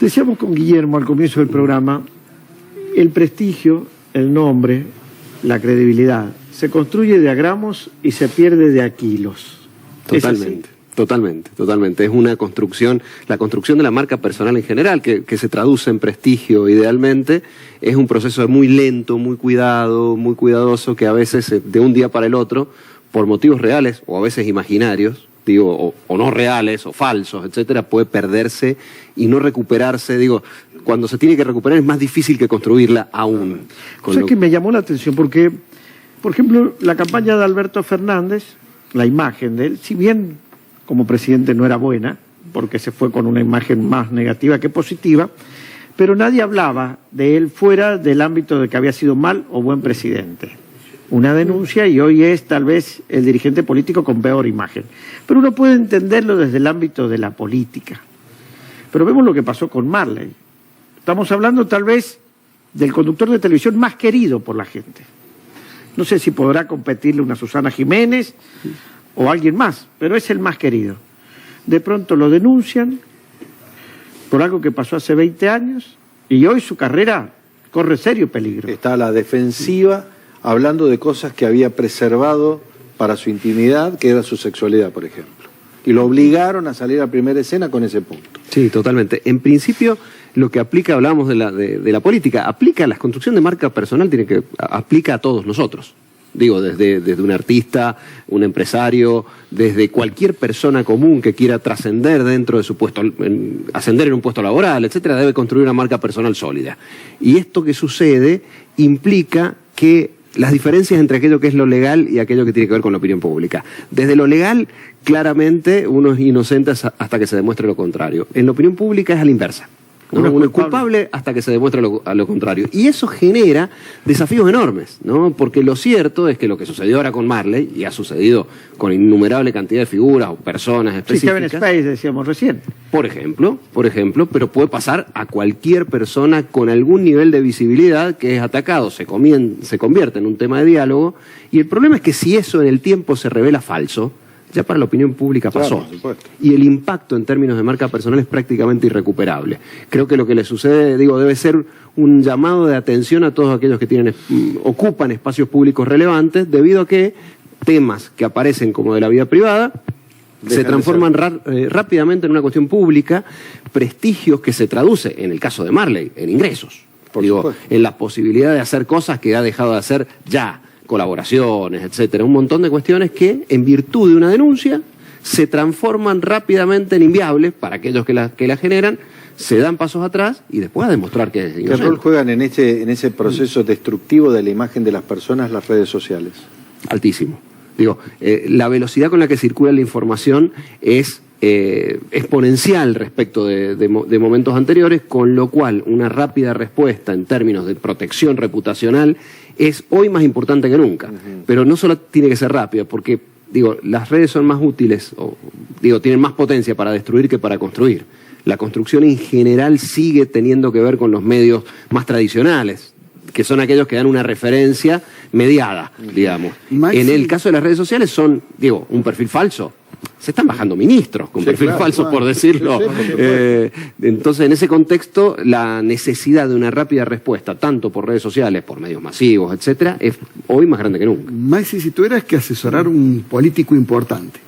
Decíamos con Guillermo al comienzo del programa, el prestigio, el nombre, la credibilidad, se construye de a gramos y se pierde de a kilos. Totalmente. Totalmente. Es una construcción, la construcción de la marca personal en general, que se traduce en prestigio idealmente, es un proceso muy lento, muy cuidado, muy cuidadoso, que a veces de un día para el otro, por motivos reales o a veces imaginarios, digo, o no reales o falsos, etcétera, puede perderse y no recuperarse. Digo, cuando se tiene que recuperar es más difícil que construirla aún. O sea, que me llamó la atención porque, por ejemplo, la campaña de Alberto Fernández, la imagen de él, si bien como presidente no era buena, porque se fue con una imagen más negativa que positiva, pero nadie hablaba de él fuera del ámbito de que había sido mal o buen presidente. Una denuncia y hoy es tal vez el dirigente político con peor imagen. Pero uno puede entenderlo desde el ámbito de la política. Pero vemos lo que pasó con Marley. Estamos hablando tal vez del conductor de televisión más querido por la gente. No sé si podrá competirle una Susana Jiménez o alguien más, pero es el más querido. De pronto lo denuncian por algo que pasó hace 20 años y hoy su carrera corre serio peligro. Está a la defensiva hablando de cosas que había preservado para su intimidad, que era su sexualidad, por ejemplo. Y lo obligaron a salir a primera escena con ese punto. Sí, totalmente. En principio, lo que aplica, hablábamos de la política, aplica a la construcción de marca personal, aplica a todos nosotros. Digo, desde un artista, un empresario, desde cualquier persona común que quiera trascender dentro de su puesto, ascender en un puesto laboral, etcétera, debe construir una marca personal sólida. Y esto que sucede implica que las diferencias entre aquello que es lo legal y aquello que tiene que ver con la opinión pública. Desde lo legal, claramente, uno es inocente hasta que se demuestre lo contrario. En la opinión pública es a la inversa. ¿no? Uno es culpable hasta que se demuestre a lo contrario. Y eso genera desafíos enormes, ¿no? Porque lo cierto es que lo que sucedió ahora con Marley, y ha sucedido con innumerable cantidad de figuras o personas específicas. Sí, Kevin Spacey, decíamos recién. Por ejemplo, pero puede pasar a cualquier persona con algún nivel de visibilidad que es atacado, se convierte en un tema de diálogo, y el problema es que si eso en el tiempo se revela falso, ya para la opinión pública pasó. Claro, y el impacto en términos de marca personal es prácticamente irrecuperable. Creo que lo que le sucede, debe ser un llamado de atención a todos aquellos que ocupan espacios públicos relevantes, debido a que temas que aparecen como de la vida privada se transforman rápidamente en una cuestión pública, prestigios que se traduce, en el caso de Marley, en ingresos. En la posibilidad de hacer cosas que ha dejado de hacer ya. Colaboraciones, etcétera, un montón de cuestiones que, en virtud de una denuncia, se transforman rápidamente en inviables para aquellos que la generan, se dan pasos atrás y después a demostrar que es inocente. ¿Qué rol juegan en ese proceso destructivo de la imagen de las personas las redes sociales? Altísimo. La velocidad con la que circula la información es exponencial respecto de momentos anteriores, con lo cual una rápida respuesta en términos de protección reputacional es hoy más importante que nunca. Pero no solo tiene que ser rápida, porque las redes son más útiles, tienen más potencia para destruir que para construir. La construcción en general sigue teniendo que ver con los medios más tradicionales, que son aquellos que dan una referencia mediada, digamos. En el caso de las redes sociales son, un perfil falso. Se están bajando ministros con perfil falso, por decirlo. Entonces, en ese contexto, la necesidad de una rápida respuesta, tanto por redes sociales, por medios masivos, etcétera, es hoy más grande que nunca. Maxi, si tuvieras que asesorar a un político importante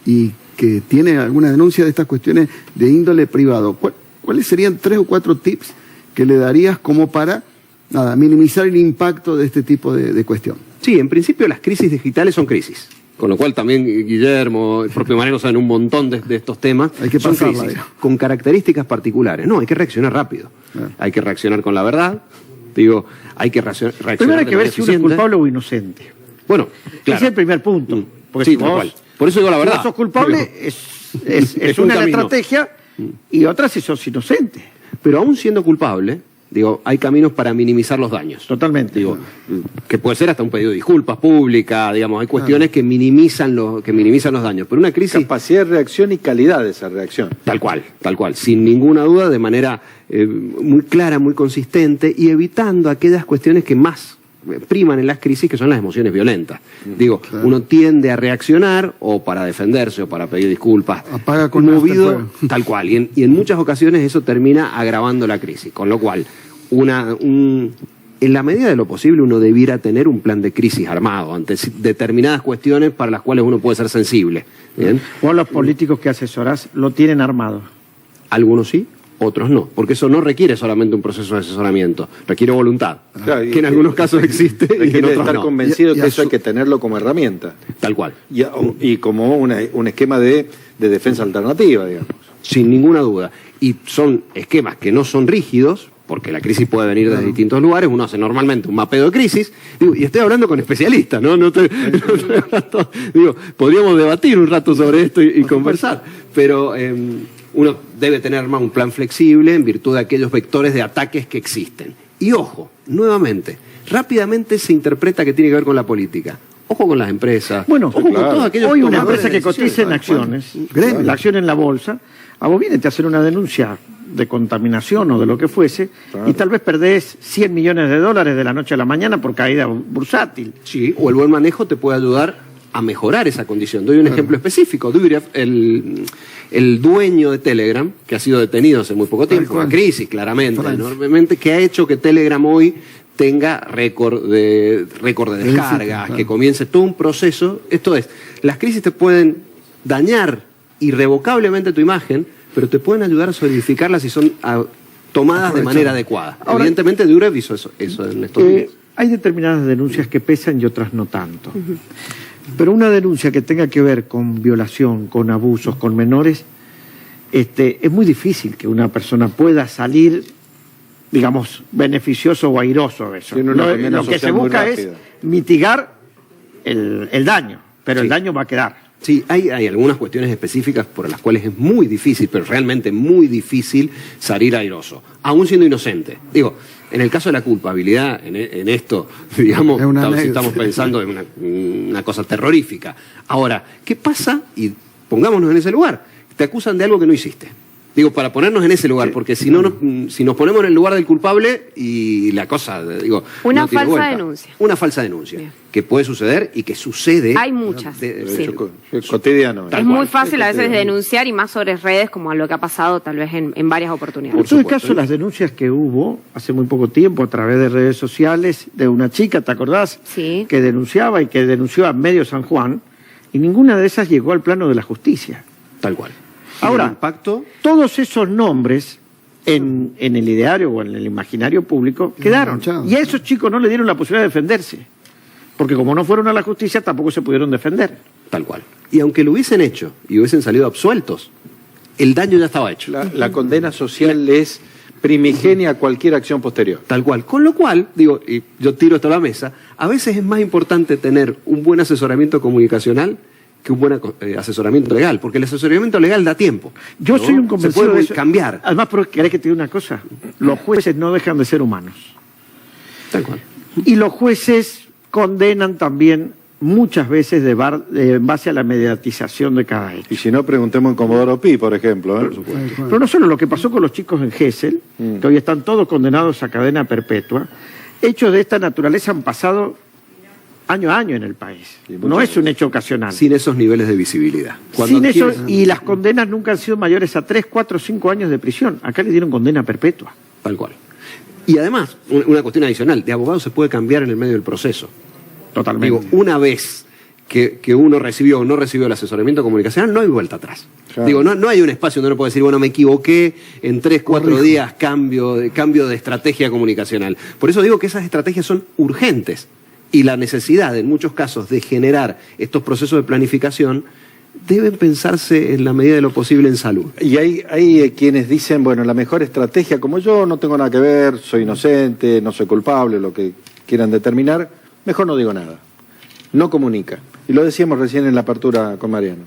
y que tiene alguna denuncia de estas cuestiones de índole privado, ¿cuáles serían 3 o 4 tips que le darías como para minimizar el impacto de este tipo de cuestión? Sí, en principio las crisis digitales son crisis. Con lo cual también Guillermo, el propio Mariano saben un montón de estos temas. Hay que pasarla, con características particulares. No, hay que reaccionar rápido. Hay que reaccionar con la verdad. Hay que reaccionar. Primero hay que ver si uno es culpable o inocente. Bueno, claro. Ese es el primer punto. Porque sí, tal cual. Por eso digo la verdad. Si sos culpable, es una estrategia, y otra si sos inocente. Pero aún siendo culpable, hay caminos para minimizar los daños. Totalmente. Que puede ser hasta un pedido de disculpas pública, hay cuestiones que minimizan los daños. Pero una crisis... Capacidad de reacción y calidad de esa reacción. Tal cual. Sin ninguna duda, de manera muy clara, muy consistente, y evitando aquellas cuestiones que más priman en las crisis, que son las emociones violentas. Digo, claro. uno tiende a reaccionar o para defenderse o para pedir disculpas. Apaga con movido, nafta el fuego. tal cual. Y en muchas ocasiones eso termina agravando la crisis. Con lo cual, en la medida de lo posible uno debiera tener un plan de crisis armado ante determinadas cuestiones para las cuales uno puede ser sensible. ¿Bien? Vos los políticos que asesorás lo tienen armado. Algunos sí, otros no, porque eso no requiere solamente un proceso de asesoramiento, requiere voluntad, Claro, que en algunos casos existe y en Requiere otros estar no. convencido Y que eso a hay que tenerlo como herramienta. Tal cual, Y como un esquema de defensa alternativa, digamos. sin ninguna duda. Y son esquemas que no son rígidos, porque la crisis puede venir desde distintos lugares, uno hace normalmente un mapeo de crisis, digo, y estoy hablando con especialistas, ¿no? Digo, podríamos debatir un rato sobre esto y conversar, pero uno debe tener más un plan flexible en virtud de aquellos vectores de ataques que existen. Y ojo, nuevamente, rápidamente se interpreta que tiene que ver con la política. Ojo con las empresas, Bueno, ojo con todos aquellos hoy una tomadores empresa de que cotiza en decisiones, acciones, la acción en la bolsa, a vos viene a hacer una denuncia de contaminación o de lo que fuese, y tal vez perdés $100 millones de la noche a la mañana por caída bursátil. Sí, o el buen manejo te puede ayudar a mejorar esa condición. Doy un ejemplo específico. Durian, el dueño de Telegram, que ha sido detenido hace muy poco tiempo, una crisis claramente, enormemente, que ha hecho que Telegram hoy tenga récord de descargas, que comience todo un proceso. Esto es, las crisis te pueden dañar irrevocablemente tu imagen, pero te pueden ayudar a solidificarla si son tomadas de manera adecuada. Ahora, evidentemente Durav hizo eso en estos días. Hay determinadas denuncias que pesan y otras no tanto. Pero una denuncia que tenga que ver con violación, con abusos, con menores, es muy difícil que una persona pueda salir, digamos, beneficioso o airoso de eso. Tiene una condena Lo que se social muy busca es rápida. mitigar el daño, pero el daño va a quedar. Sí, hay algunas cuestiones específicas por las cuales es muy difícil, pero realmente muy difícil salir airoso, aún siendo inocente. Digo, en el caso de la culpabilidad, en esto, digamos, estamos pensando en una cosa terrorífica. Ahora, ¿qué pasa? Y pongámonos en ese lugar. Te acusan de algo que no hiciste. Digo, para ponernos en ese lugar, porque si no, si nos ponemos en el lugar del culpable y la cosa, digo... Una no tiene falsa vuelta. denuncia. Una falsa denuncia, Bien. que puede suceder y que sucede... Hay muchas, sí. Cotidiano. Es muy fácil a veces denunciar y más sobre redes como a lo que ha pasado tal vez en varias oportunidades. En todo caso, las denuncias que hubo hace muy poco tiempo a través de redes sociales de una chica, ¿te acordás? Sí. Que denunciaba y que denunció a medio San Juan, y ninguna de esas llegó al plano de la justicia. Tal cual. Ahora, el impacto... todos esos nombres en el ideario o en el imaginario público quedaron. manchados. Y a esos chicos no le dieron la posibilidad de defenderse. Porque como no fueron a la justicia, tampoco se pudieron defender. Tal cual. Y aunque lo hubiesen hecho y hubiesen salido absueltos, el daño ya estaba hecho. La condena social es primigenia a cualquier acción posterior. Tal cual. Con lo cual, digo, y yo tiro esto a la mesa, a veces es más importante tener un buen asesoramiento comunicacional que un buen asesoramiento legal, porque el asesoramiento legal da tiempo. Yo ¿no? soy un convencido Se puede de eso. cambiar. Además, pero ¿querés que te diga una cosa? Los jueces no dejan de ser humanos. Tal cual. Y los jueces condenan también muchas veces en base a la mediatización de cada hecho. Y si no, preguntemos en Comodoro Pi, por ejemplo. Pero no solo lo que pasó con los chicos en Gesell, que hoy están todos condenados a cadena perpetua, hechos de esta naturaleza han pasado año a año en el país. No es un hecho ocasional. Sin esos niveles de visibilidad. Cuando Sin eso, adquieres- y las condenas nunca han sido mayores a 3, 4, 5 años de prisión. Acá le dieron condena perpetua. Tal cual. Y además, una cuestión adicional, de abogado se puede cambiar en el medio del proceso. Totalmente. Digo, una vez que uno recibió o no recibió el asesoramiento comunicacional, no hay vuelta atrás. Claro. Digo, no hay un espacio donde uno puede decir, bueno, me equivoqué, en 3, 4 días cambio de estrategia comunicacional. Por eso digo que esas estrategias son urgentes. Y la necesidad, en muchos casos, de generar estos procesos de planificación deben pensarse en la medida de lo posible en salud. Y hay quienes dicen, bueno, la mejor estrategia, como yo no tengo nada que ver, soy inocente, no soy culpable, lo que quieran determinar, mejor no digo nada. No comunica. Y lo decíamos recién en la apertura con Mariano.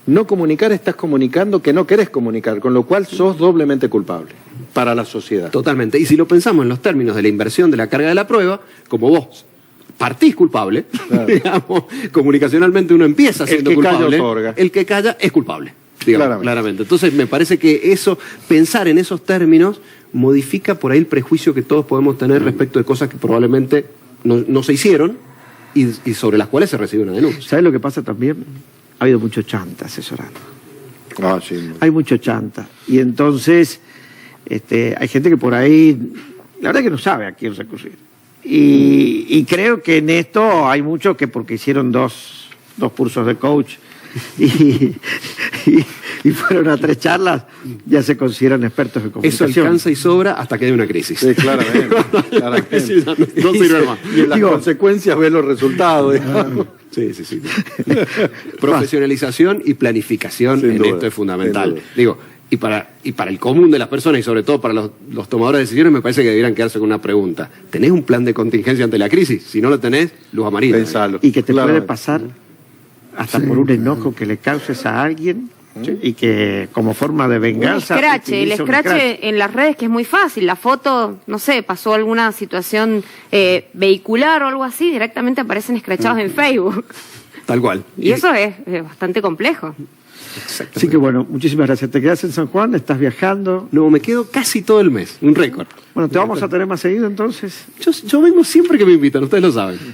No comunicar, estás comunicando que no querés comunicar, con lo cual sos doblemente culpable para la sociedad. Totalmente. Y si lo pensamos en los términos de la inversión de la carga de la prueba, como vos partís culpable, Claro. digamos, comunicacionalmente uno empieza siendo que calla culpable, otorga. el que calla es culpable, digamos, Claramente. claramente. Entonces me parece que eso, pensar en esos términos, modifica por ahí el prejuicio que todos podemos tener respecto de cosas que probablemente no se hicieron y sobre las cuales se recibe una denuncia. ¿Sabes lo que pasa también? Ha habido mucho chanta asesorando. Ah, sí. Hay mucho chanta. Y entonces hay gente que por ahí, la verdad que no sabe a quién recurrir. Y creo que en esto hay muchos que porque hicieron dos cursos de coach y fueron a 3 charlas, ya se consideran expertos en Eso comunicación. alcanza y sobra hasta que hay una crisis. Sí, claramente. claramente. Sí, no sirve más. Y en las consecuencias ve los resultados. Digamos. Sí. Profesionalización y planificación Sin en duda, esto es fundamental. sin duda. Digo, y para el común de las personas y sobre todo para los tomadores de decisiones, me parece que debieran quedarse con una pregunta. ¿Tenés un plan de contingencia ante la crisis? Si no lo tenés, luz amarilla. Pensalo. Y que te puede Claramente. pasar hasta por un enojo que le causes a alguien y que como forma de venganza... El utiliza un escrache en las redes, que es muy fácil. La foto, no sé, pasó alguna situación vehicular o algo así, directamente aparecen escrachados en Facebook. Tal cual. Y eso es bastante complejo. Así que bueno, muchísimas gracias. ¿Te quedas en San Juan? ¿Estás viajando? No, me quedo casi todo el mes, un récord. Bueno, ¿te vamos a tener más seguido entonces? Yo vengo siempre que me invitan, ustedes lo saben.